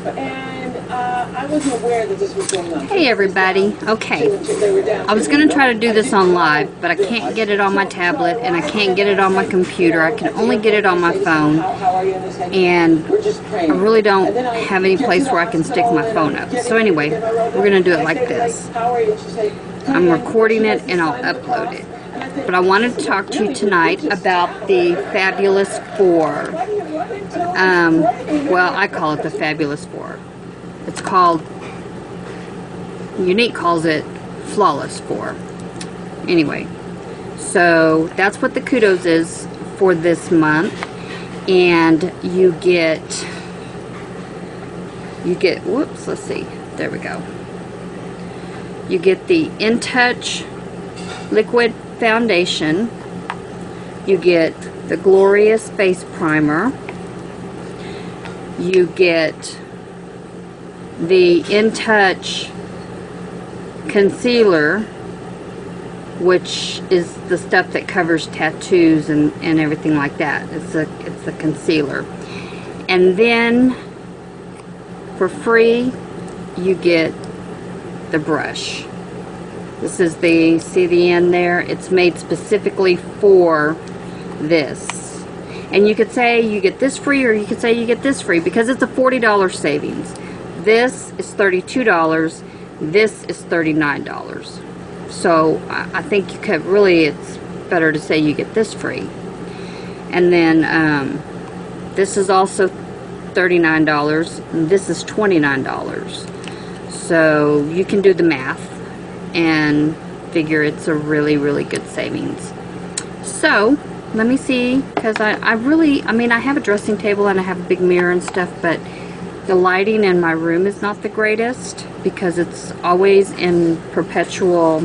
And I wasn't aware that this was going on. Hey everybody. Okay, I was going to try to do this on live, but I can't get it on my tablet and I can't get it on my computer. I can only get it on my phone, and I really don't have any place where I can stick my phone up. So anyway, we're going to do it like this. I'm recording it and I'll upload it. But I wanted to talk to you tonight about the Fabulous Four. Well, I call it the Fabulous Four. It's called, Unique calls it Flawless Four. Anyway, so that's what the Kudos is for this month. And you get, whoops, let's see, there we go. You get the In Touch Liquid Foundation. You get the Glorious Face Primer. You get the In Touch Concealer, which is the stuff that covers tattoos and everything like that. It's a concealer. And then for free you get the brush. This is the, see the end there? It's made specifically for this. And you could say you get this free, or you could say you get this free, because it's a $40 savings. This is $32. This is $39. So I think you could really, it's better to say you get this free. And then this is also $39. And this is $29. So you can do the math and figure it's a really, really good savings. So let me see, because I mean, I have a dressing table and I have a big mirror and stuff, but the lighting in my room is not the greatest because it's always in perpetual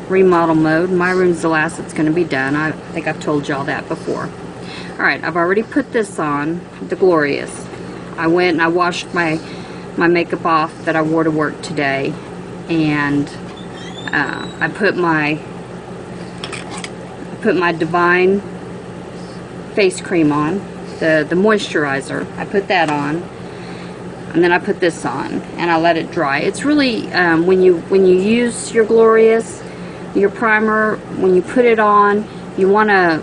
remodel mode. My room's the last that's going to be done. I think I've told y'all that before. Alright, I've already put this on, the Glorious. I went and I washed my makeup off that I wore to work today, and I put my Divine face cream on, the moisturizer. I put that on, and then I put this on, and I let it dry. It's really when you use your Glorious, your primer, when you put it on, you want to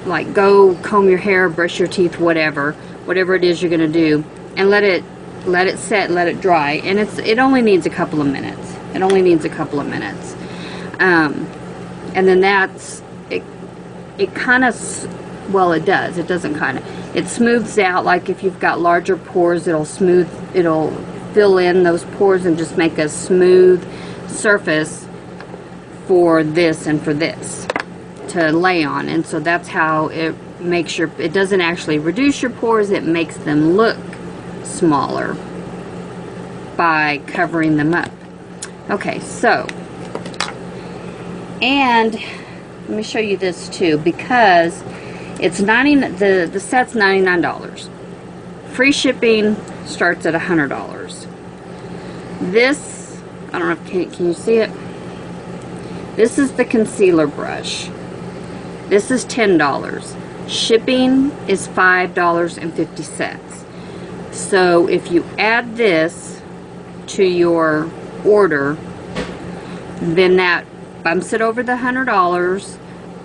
like go comb your hair, brush your teeth, whatever it is you're gonna do, and let it set, let it dry. And it only needs a couple of minutes. It only needs a couple of minutes. And then that's it. It kind of, well, it does. It doesn't kind of. It smooths out. Like if you've got larger pores, it'll fill in those pores and just make a smooth surface for this and for this to lay on. And so that's how it makes your, it doesn't actually reduce your pores, it makes them look smaller by covering them up. Okay, so, and let me show you this too, because it's the set's $99. Free shipping starts at $100. This, I don't know if can you see it? This is the concealer brush. This is $10. Shipping is $5.50. So if you add this to your order, then that bumps it over the $100.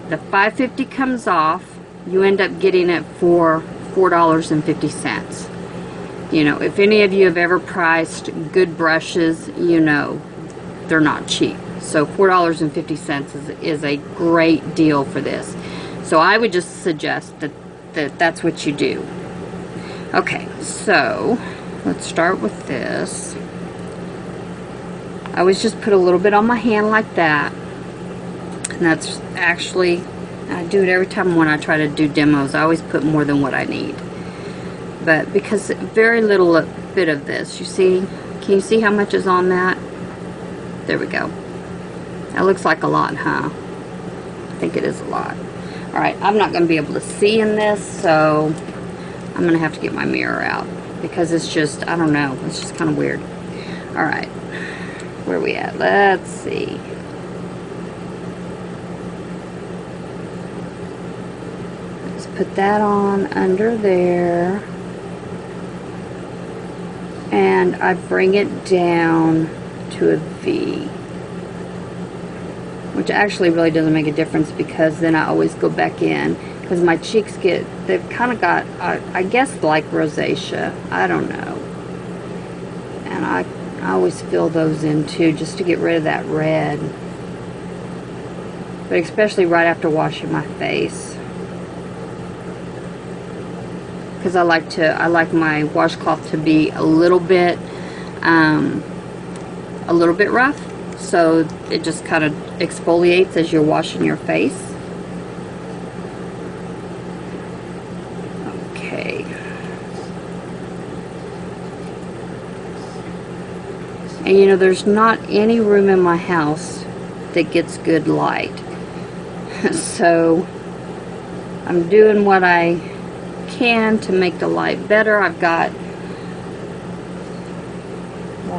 The $5.50 comes off. You end up getting it for $4.50. You know, if any of you have ever priced good brushes, you know they're not cheap. So $4.50 is a great deal for this. So I would just suggest that's what you do. Okay, so let's start with this. I always just put a little bit on my hand like that. And that's actually, I do it every time when I try to do demos. I always put more than what I need. But because very little bit of this, you see, can you see how much is on that? There we go. That looks like a lot, huh? I think it is a lot. Alright, I'm not going to be able to see in this, so I'm going to have to get my mirror out, because it's just, I don't know, it's just kind of weird. Alright, where are we at? Let's see. Let's put that on under there. and I bring it down to a V, which actually really doesn't make a difference because then I always go back in because my cheeks they've kind of got, I guess, like rosacea. I don't know. And I always fill those in too just to get rid of that red. But especially right after washing my face. Because I like my washcloth to be a little bit rough. So it just kind of exfoliates as you're washing your face. Okay. And you know, there's not any room in my house that gets good light. So I'm doing what I can to make the light better. I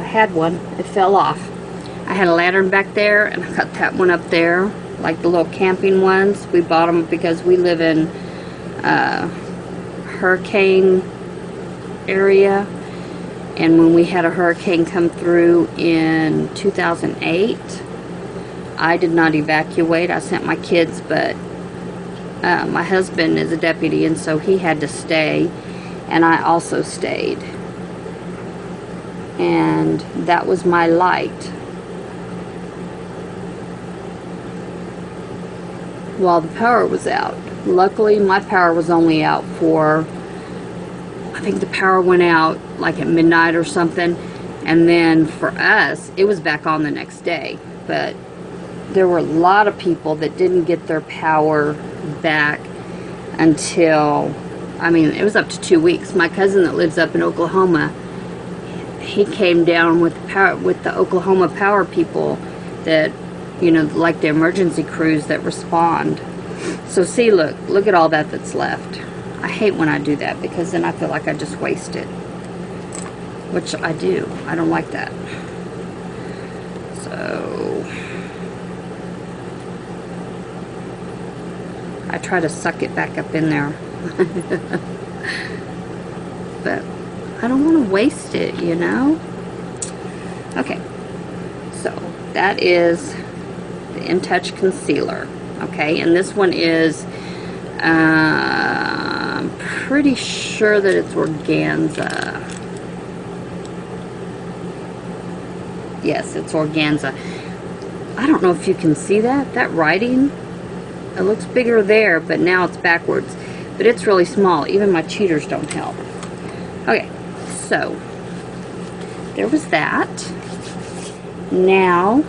had one, it fell off. I had a lantern back there and I got that one up there, like the little camping ones. We bought them because we live in hurricane area, and when we had a hurricane come through in 2008, I did not evacuate. I sent my kids, but my husband is a deputy, and so he had to stay, and I also stayed. And that was my light while the power was out. Luckily, my power was only out for, I think the power went out like at midnight or something, and then for us, it was back on the next day. But there were a lot of people that didn't get their power back until, I mean, it was up to 2 weeks. My cousin that lives up in Oklahoma, he came down with the Oklahoma power people that, you know, like the emergency crews that respond. So see, look at all that's left. I hate when I do that because then I feel like I just waste it, which I do. I don't like that. So I try to suck it back up in there. But I don't want to waste it, you know? Okay. So that is the In Touch concealer. Okay, and this one is I'm pretty sure that it's organza. Yes, it's organza. I don't know if you can see that writing. It looks bigger there, but now it's backwards. But it's really small. Even my cheaters don't help. Okay, so there was that. Now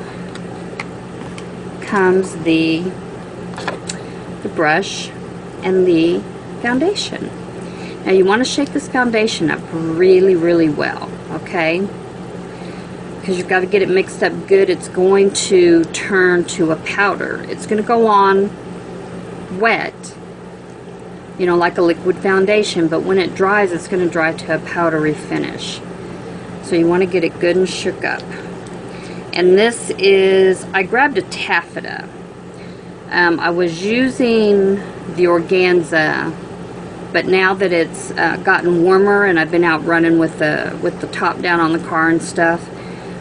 comes the brush and the foundation. Now you want to shake this foundation up really, really well, okay? Because you've got to get it mixed up good. It's going to turn to a powder. It's going to go on wet, you know, like a liquid foundation, but when it dries, it's going to dry to a powdery finish. So you want to get it good and shook up. And this is, I grabbed a taffeta. I was using the organza, but now that it's gotten warmer and I've been out running with the top down on the car and stuff,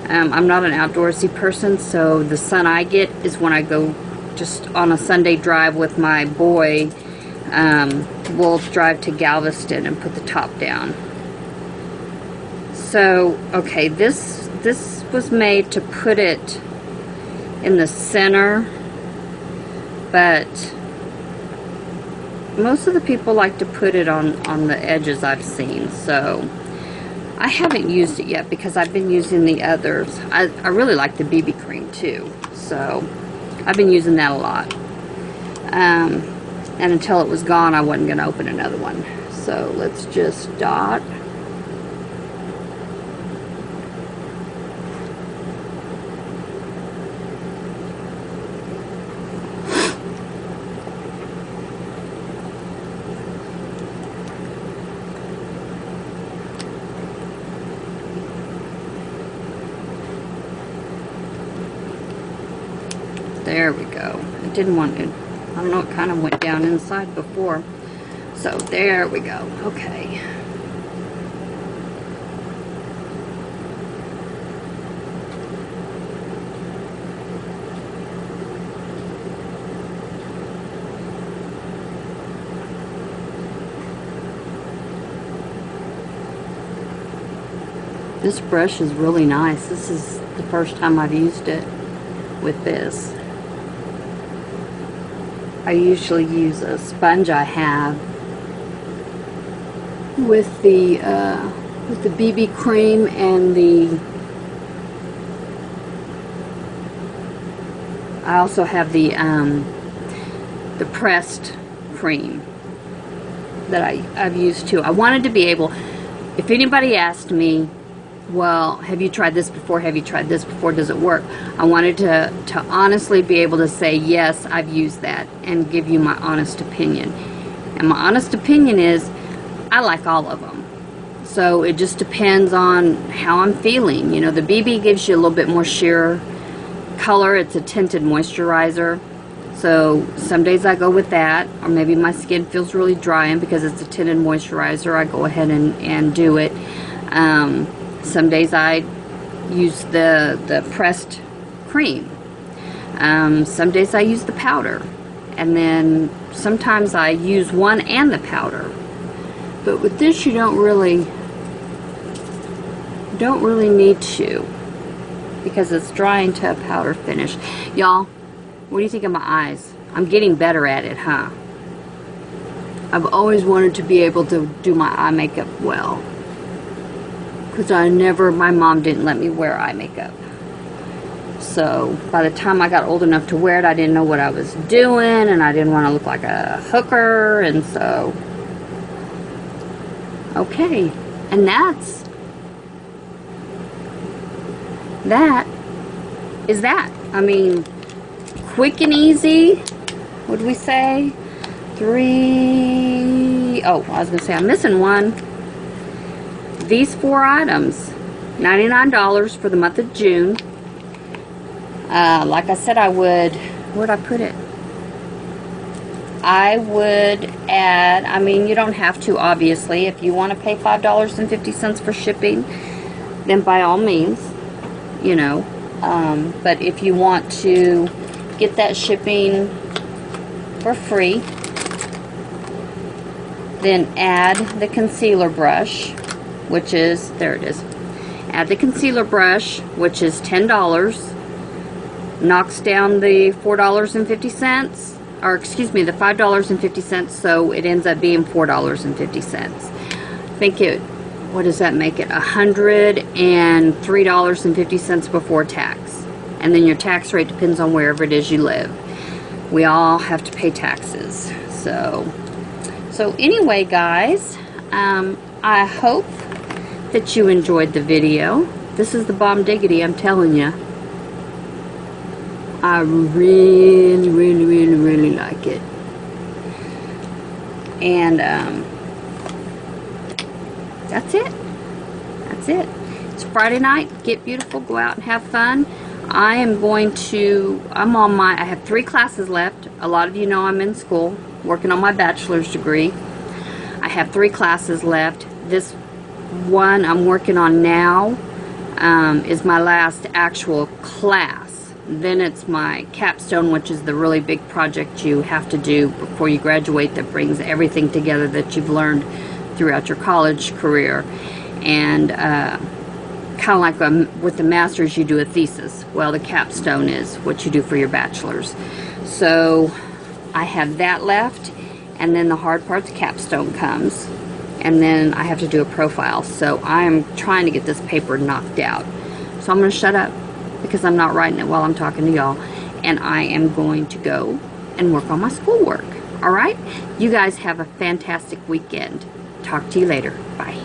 I'm not an outdoorsy person, so the sun I get is when I go just on a Sunday drive with my boy. We'll drive to Galveston and put the top down. So, okay, this was made to put it in the center, but most of the people like to put it on the edges I've seen. So I haven't used it yet because I've been using the others. I really like the BB cream too, so I've been using that a lot. And until it was gone, I wasn't going to open another one. So let's just dot. There we go. It didn't want it. I don't know, it kind of went down inside before. So there we go. Okay. This brush is really nice. This is the first time I've used it with this. I usually use a sponge I have with the BB cream and I also have the pressed cream that I've used too. I wanted to be able, if anybody asked me, well, have you tried this before? Have you tried this before? Does it work? I wanted to honestly be able to say, yes, I've used that, and give you my honest opinion. And my honest opinion is, I like all of them. So it just depends on how I'm feeling. You know, the BB gives you a little bit more sheer color. It's a tinted moisturizer. So some days I go with that, or maybe my skin feels really dry, and because it's a tinted moisturizer, I go ahead and do it. Some days I use the pressed cream. Some days I use the powder, and then sometimes I use one and the powder. But with this, you don't really need to, because it's drying to a powder finish. Y'all, what do you think of my eyes? I'm getting better at it, huh? I've always wanted to be able to do my eye makeup well, because my mom didn't let me wear eye makeup. So by the time I got old enough to wear it, I didn't know what I was doing, and I didn't want to look like a hooker, and so, okay. And that is that. I mean, quick and easy. What did we say? Oh, I was going to say I'm missing one. These 4 items, $99 for the month of June. Like I said, I would, where'd I put it? I would add, I mean, you don't have to, obviously. If you want to pay $5.50 for shipping, then by all means, you know. But if you want to get that shipping for free, then add the concealer brush, which is, there it is. Add the concealer brush, which is $10. Knocks down the $4.50, or excuse me, the $5.50, so it ends up being $4.50. I think it, what does that make it? $103.50 before tax. And then your tax rate depends on wherever it is you live. We all have to pay taxes. So anyway, guys, I hope that you enjoyed the video. This is the bomb diggity, I'm telling you. I really, really, really, really like it. And that's it. That's it. It's Friday night. Get beautiful. Go out and have fun. I have 3 classes left. A lot of you know I'm in school, working on my bachelor's degree. I have 3 classes left. This one I'm working on now is my last actual class. Then it's my capstone, which is the really big project you have to do before you graduate that brings everything together that you've learned throughout your college career. And kind of like with the master's, you do a thesis. Well, the capstone is what you do for your bachelor's. So I have that left, and then the hard part, the capstone, comes, and then I have to do a profile. So I am trying to get this paper knocked out. So I'm going to shut up, because I'm not writing it while I'm talking to y'all, and I am going to go and work on my schoolwork. All right? You guys have a fantastic weekend. Talk to you later. Bye.